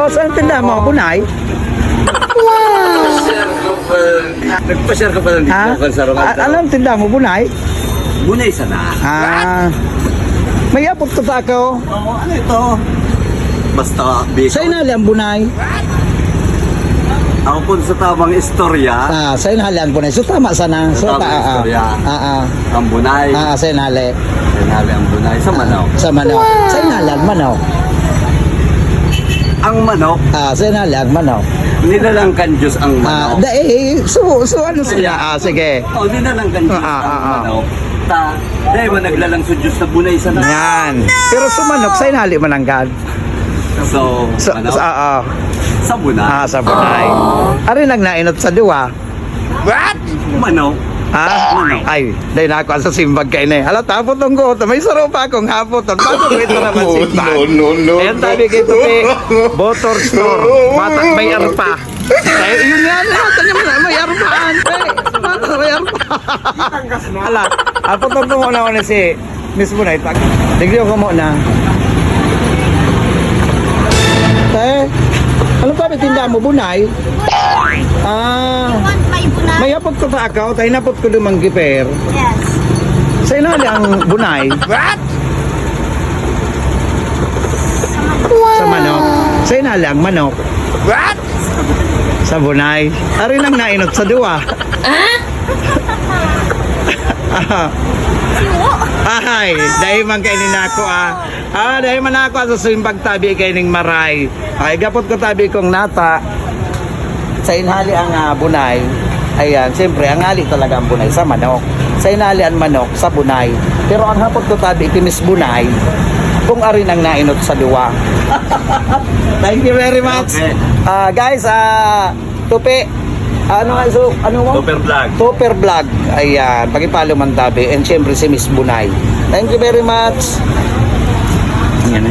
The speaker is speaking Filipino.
saan tinda mo? Bunay? Nagpa-share ka pa ng Ha? dito sa Roman. Anong tinda mo? Bunay? Bunay sana. May apot ko ta ako. Oo, ano ito? Basta, Sa inali ang bunay. ako po sa tamang istorya, Sa inali ang bunay. So tama sana. So Tama ang istorya. ang bunay, Sa inali. sinali ang bunay sa manok. Sa manok. Sa inali ang manok. Ang manok, Sa inali ang manok. nilalangkan Diyos ang manok. So ano sila? Sige. Oo, nilalangkan Diyos ang manok. Dahil ba naglalang sa Diyos na bunay sa manok? Yan. Pero sumanok sa inali mananggad. So, manok, sa bunay. Sa bunay. Ari nagnainot sa duwa. Manok, Ay, dahil na ako sa simbag kayo na eh. Hala, tapos tong ko. May saro pa akong hapon. Bago ko ito naman simbag. No. Ayan tabi kay Tupi. Motor store. Bata, may arpa. Ay, yun nga na. Tanya mo na, may arpaan. Bata, may arpa. Hala, apot tong ko muna ko na si Miss Bunay. Tignan ko muna. Ano pa may tinda mo, Bunay? May apot ko ta akaw, tayo napot ko dumang giper. Yes. Sa inali ang Bunay. Sa manok. Sa inali ang manok. Sa Bunay. Ari nang nainot sa duwa. Ay, dahil man kayo nako dahil man ako sa simbag tabi kay ning maray. Ay, gapot ko tabi kong nata. Sa inhali ang bunay. Ayan, siyempre, ang hali talaga ang bunay sa manok. Sa inhali ang manok sa bunay. Pero ang hapot ko tabi kay Miss Bunay, kung arin ang nainot sa duwa. Thank you very much. Okay. Guys, Tupi. Ano mo? Super vlog. Super vlog. Ayan, pagipalo man tabi. And syempre si Miss Bunay. Thank you very much. Ayan.